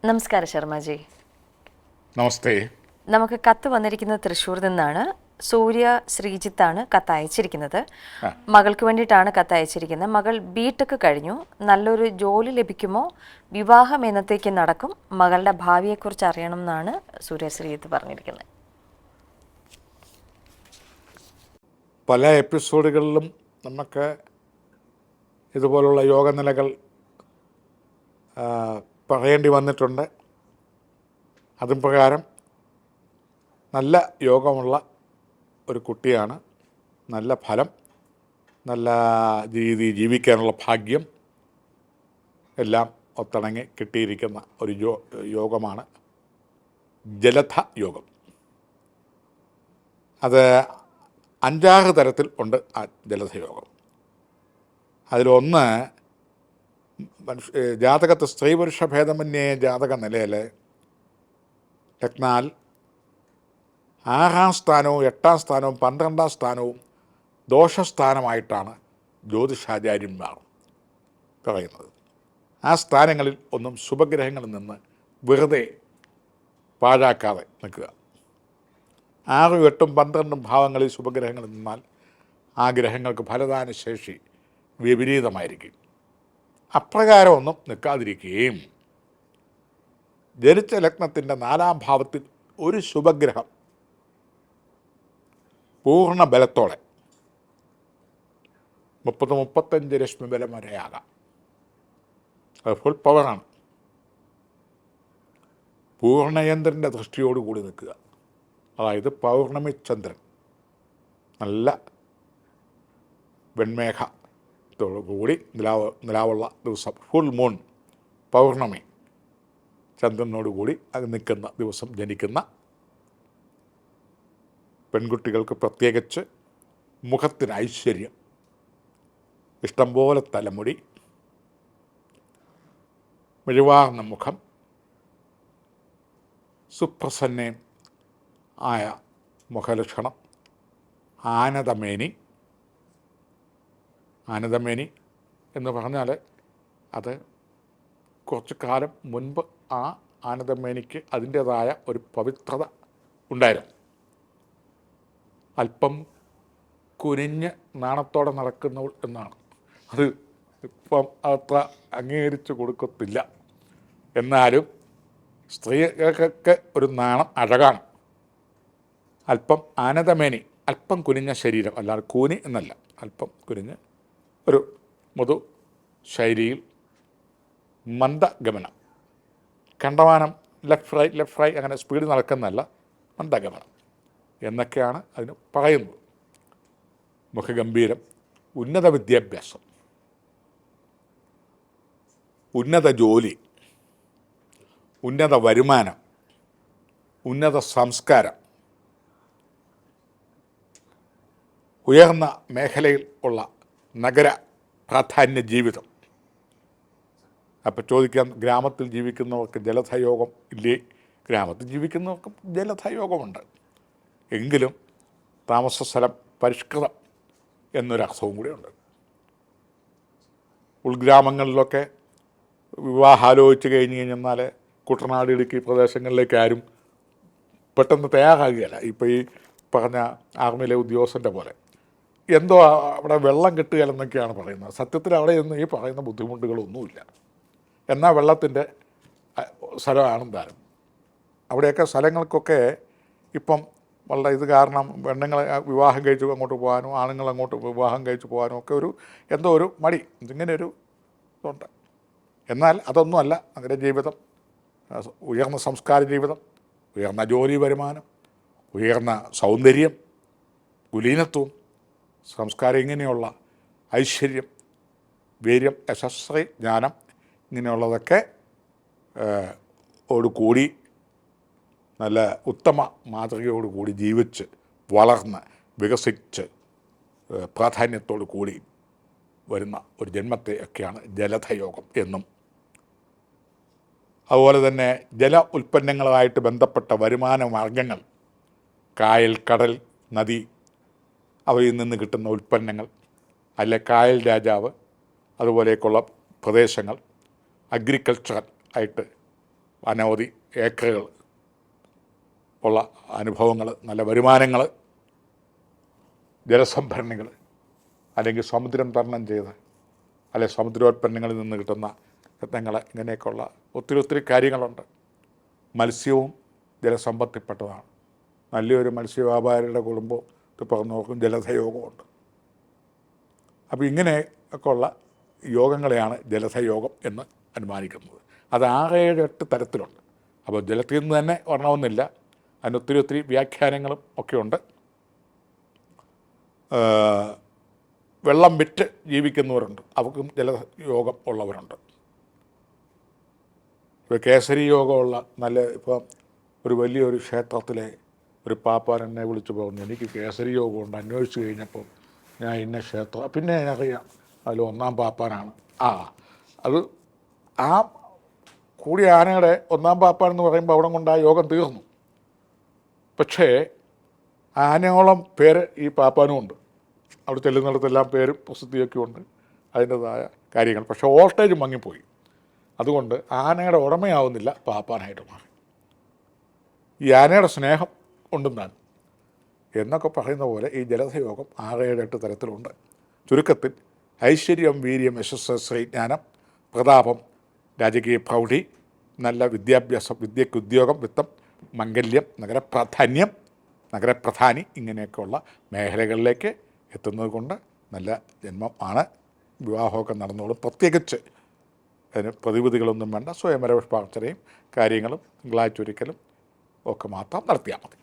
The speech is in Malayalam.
നമസ്കാരം ശർമ്മജി. നമസ്തേ. നമുക്ക് കത്ത് വന്നിരിക്കുന്നത് തൃശ്ശൂരിൽ നിന്നാണ്. സൂര്യ ശ്രീജിത്താണ് കത്ത് അയച്ചിരിക്കുന്നത്. മകൾക്ക് വേണ്ടിയിട്ടാണ് കത്ത് അയച്ചിരിക്കുന്നത്. മകൾ ബിടെക് കഴിഞ്ഞു. നല്ലൊരു ജോലി ലഭിക്കുമോ? വിവാഹം എന്നത്തേക്ക് നടക്കും? മകളുടെ ഭാവിയെക്കുറിച്ച് അറിയണം എന്നാണ് സൂര്യ ശ്രീജിത്ത് പറഞ്ഞിരിക്കുന്നത്. പല എപ്പിസോഡുകളിലും നമുക്ക് ഇതുപോലുള്ള യോഗനിലകൾ പറയേണ്ടി വന്നിട്ടുണ്ട്. അതും പ്രകാരം നല്ല യോഗമുള്ള ഒരു കുട്ടിയാണ്. നല്ല ഫലം, നല്ല രീതിയിൽ ജീവിക്കാനുള്ള ഭാഗ്യം എല്ലാം ഒത്തിണങ്ങി കിട്ടിയിരിക്കുന്ന ഒരു യോഗമാണ് ജലധ യോഗം. അത് 5-6 തരത്തിൽ ഉണ്ട് ആ ജലധയോഗം. അതിലൊന്ന് ജാതകത്ത് സ്ത്രീ പുരുഷ ഭേദമന്യേ ജാതക നിലയിൽ ലഗ്നാൽ 6-ാം സ്ഥാനവും 8-ാം സ്ഥാനവും 12-ാം സ്ഥാനവും ദോഷസ്ഥാനമായിട്ടാണ് ജ്യോതിഷാചാര്യന്മാർ പറയുന്നത്. ആ സ്ഥാനങ്ങളിൽ ഒന്നും ശുഭഗ്രഹങ്ങളിൽ നിന്ന് വെറുതെ പാഴാക്കാതെ നിൽക്കുക. 6, 8, 12 ഭാവങ്ങളിൽ ശുഭഗ്രഹങ്ങളിൽ നിന്നാൽ ആ ഗ്രഹങ്ങൾക്ക് ഫലദാന ശേഷി വിപരീതമായിരിക്കും. അപ്രകാരമൊന്നും നിൽക്കാതിരിക്കുകയും ജനിച്ച ലഗ്നത്തിൻ്റെ 4-ാം ഭാവത്തിൽ ഒരു ശുഭഗ്രഹം പൂർണ്ണ ബലത്തോടെ 30-35 രശ്മി ബലം വരെയാകാം. അത് ഫുൾ പവറാണ്. പൂർണ്ണയന്ത്രൻ്റെ ദൃഷ്ടിയോടുകൂടി നിൽക്കുക. അതായത് പൗർണമി ചന്ദ്രൻ നല്ല വെൺമേഘത്തോടുകൂടി നിലാവുള്ള ദിവസം, ഫുൾ മൂൺ പൗർണമി ചന്ദ്രനോടുകൂടി അത് നിൽക്കുന്ന ദിവസം ജനിക്കുന്ന പെൺകുട്ടികൾക്ക് പ്രത്യേകിച്ച് മുഖത്തിന് ഐശ്വര്യം, ഇഷ്ടംപോലെ തലമുടി, മിഴിവാർന്ന മുഖം, സുപ്രസന്നയും ആയ മുഖലക്ഷണം, ആനന്ദമേനി എന്ന് പറഞ്ഞാൽ അത് കുറച്ചു കാലം മുൻപ് ആ ആനന്ദമേനിക്ക് അതിൻ്റേതായ ഒരു പവിത്രത ഉണ്ടായിരുന്നു. അല്പം കുനിഞ്ഞ് നാണത്തോടെ നടക്കുന്നവൾ എന്നാണ്. അത് ഇപ്പം അത്ര അംഗീകരിച്ച് കൊടുക്കത്തില്ല. എന്നാലും സ്ത്രീകൾക്ക് ഒരു നാണം അഴകാണ്. അല്പം ആനന്ദമേനി, അല്പം കുനിഞ്ഞ ശരീരം, അല്ലാതെ കൂനി എന്നല്ല, അല്പം കുനിഞ്ഞ് ഒരു മൃദു ശൈലിയിൽ മന്ദഗമനം, കണ്ടമാനം ലെഫ്റ്റ് റൈറ്റ് അങ്ങനെ സ്പീഡ് നടക്കുന്നതല്ല, മന്ദഗമനം എന്നൊക്കെയാണ് അതിന് പറയുന്നത്. മുഖഗംഭീരം, ഉന്നത വിദ്യാഭ്യാസം, ഉന്നത ജോലി, ഉന്നത വരുമാനം, ഉന്നത സംസ്കാരം, ഉയർന്ന മേഖലയിൽ ഉള്ള നഗര പ്രാധാന്യ ജീവിതം. അപ്പോൾ ചോദിക്കാം, ഗ്രാമത്തിൽ ജീവിക്കുന്നവർക്ക് ജലധയോഗം ഇല്ലേ? ഗ്രാമത്തിൽ ജീവിക്കുന്നവർക്കും ജലധയോഗമുണ്ട്. എങ്കിലും താമസ സ്ഥലം പരിഷ്കൃതം എന്നൊരർത്ഥവും കൂടിയുണ്ട്. ഉൾഗ്രാമങ്ങളിലൊക്കെ വിവാഹം ആലോചിച്ച് കഴിഞ്ഞ് കഴിഞ്ഞാൽ കുട്ടനാട്, ഇടുക്കി പ്രദേശങ്ങളിലേക്ക് ആരും പെട്ടെന്ന് തയ്യാറാകുകയല്ല. ഇപ്പോൾ ഈ പറഞ്ഞ ആർമിയിലെ ഉദ്യോഗസ്ഥൻ്റെ പോലെ എന്തോ അവിടെ വെള്ളം കിട്ടുകയില്ലെന്നൊക്കെയാണ് പറയുന്നത്. സത്യത്തിൽ അവിടെ ഒന്നും ഈ പറയുന്ന ബുദ്ധിമുട്ടുകളൊന്നുമില്ല. എന്നാൽ വെള്ളത്തിൻ്റെ സ്ഥലമാണ് താരം. അവിടെയൊക്കെ സ്ഥലങ്ങൾക്കൊക്കെ ഇപ്പം വളരെ ഇത് കാരണം പെണ്ണുങ്ങളെ വിവാഹം കഴിച്ച് അങ്ങോട്ട് പോകാനും ആണുങ്ങൾ അങ്ങോട്ട് വിവാഹം കഴിച്ച് പോകാനും ഒക്കെ എന്തോ ഒരു മടി, ഇങ്ങനെ ഒരു ഇതുണ്ട്. എന്നാൽ അതൊന്നുമല്ല. അങ്ങനെ ജീവിതം, ഉയർന്ന സംസ്കാര ജീവിതം, ഉയർന്ന ജോലി വരുമാനം, ഉയർന്ന സൗന്ദര്യം, കുലീനത്വം, സംസ്കാരം, ഇങ്ങനെയുള്ള ഐശ്വര്യം, വീര്യം, യശസ്സ്, ജ്ഞാനം, ഇങ്ങനെയുള്ളതൊക്കെ ഓടുകൂടി നല്ല ഉത്തമ മാതൃകയോടുകൂടി ജീവിച്ച് വളർന്ന് വികസിച്ച് പ്രാധാന്യത്തോടു കൂടി വരുന്ന ഒരു ജന്മത്തെ ഒക്കെയാണ് ജലധയോഗം എന്നും. അതുപോലെ തന്നെ ജല ഉൽപ്പന്നങ്ങളുമായിട്ട് ബന്ധപ്പെട്ട വരുമാന മാർഗങ്ങൾ, കായൽ, കടൽ, നദി, അവയിൽ നിന്ന് കിട്ടുന്ന ഉൽപ്പന്നങ്ങൾ, അല്ലെ കായൽ രാജാവ്, അതുപോലെയൊക്കെയുള്ള പ്രദേശങ്ങൾ, അഗ്രികൾച്ചറൽ ആയിട്ട് അനവധി ഏക്കറുകൾ ഉള്ള അനുഭവങ്ങൾ, നല്ല വരുമാനങ്ങൾ, ജലസംഭരണികൾ, അല്ലെങ്കിൽ സമുദ്രം തരണം ചെയ്ത് അല്ലെങ്കിൽ സമുദ്രോൽപ്പന്നങ്ങളിൽ നിന്ന് കിട്ടുന്ന രത്നങ്ങൾ, ഇങ്ങനെയൊക്കെയുള്ള ഒത്തിരി കാര്യങ്ങളുണ്ട്. മത്സ്യവും ജലസമ്പത്തിൽപ്പെട്ടതാണ്. നല്ലൊരു മത്സ്യവ്യാപാരിയുടെ കുടുംബം പറഞ്ഞു നോക്കും ജലധയോഗമുണ്ട്. അപ്പോൾ ഇങ്ങനെയൊക്കെ ഉള്ള യോഗങ്ങളെയാണ് ജലധയോഗം എന്ന് അനുമാനിക്കുന്നത്. അത് 6-7-8 തരത്തിലുണ്ട്. അപ്പോൾ ജലത്തിൽ നിന്ന് തന്നെ വരണമെന്നില്ല, അതിന് ഒത്തിരി വ്യാഖ്യാനങ്ങളും ഒക്കെയുണ്ട്. വെള്ളം വിറ്റ് ജീവിക്കുന്നവരുണ്ട്, അവർക്കും ജലയോഗം ഉള്ളവരുണ്ട്. ഇപ്പോൾ കേസരി യോഗമുള്ള ഇപ്പോൾ ഒരു വലിയൊരു ക്ഷേത്രത്തിലെ ഒരു പാപ്പാൻ എന്നെ വിളിച്ച് പറഞ്ഞു, എനിക്ക് കേസരി യോഗമുണ്ട്, അന്വേഷിച്ച് കഴിഞ്ഞപ്പോൾ ഞാൻ ഇന്ന ക്ഷേത്രം, പിന്നെ എനിക്കറിയാം അതിൽ 1-ാം പാപ്പാനാണ്. അത് ആ കൂടിയ ആനയുടെ 1-ാം പാപ്പാൻ എന്ന് പറയുമ്പോൾ അവിടെ കൊണ്ട് ആ യോഗം തീർന്നു. പക്ഷേ ആനയോളം പേര് ഈ പാപ്പാനും ഉണ്ട്. അവിടെ ചെല്ലുന്നിടത്തെല്ലാം പേരും പ്രസിദ്ധിയൊക്കെ ഉണ്ട്, അതിൻ്റെതായ കാര്യങ്ങൾ. പക്ഷേ വോൾട്ടേജ് മങ്ങിപ്പോയി. അതുകൊണ്ട് ആനയുടെ ഉടമയാവുന്നില്ല, പാപ്പാനായിട്ട് മാറി. ഈ ആനയുടെ സ്നേഹം ഉണ്ടെന്നാണ് എന്നൊക്കെ പറയുന്ന പോലെ ഈ ജലധയോഗം 6-7-8 തരത്തിലുണ്ട്. ചുരുക്കത്തിൽ ഐശ്വര്യം, വീര്യം, യശസ്സ്, ശ്രീജ്ഞാനം, പ്രതാപം, രാജകീയ പ്രൗഢി, നല്ല വിദ്യാഭ്യാസം, വിദ്യയ്ക്ക് ഉദ്യോഗം, വിത്തം, മംഗല്യം, നഗരപ്രാധാന്യം, നഗരപ്രധാനി, ഇങ്ങനെയൊക്കെയുള്ള മേഖലകളിലേക്ക് എത്തുന്നത് കൊണ്ട് നല്ല ജന്മം ആണ്. വിവാഹമൊക്കെ നടന്നോളും. പ്രത്യേകിച്ച് അതിന് പ്രതിവിധികളൊന്നും വേണ്ട, സ്വയംവര പുഷ്പാർച്ചനയും കാര്യങ്ങളും തിങ്കളാഴ്ച ഒരിക്കലും ഒക്കെ മാത്രം നടത്തിയാൽ മതി.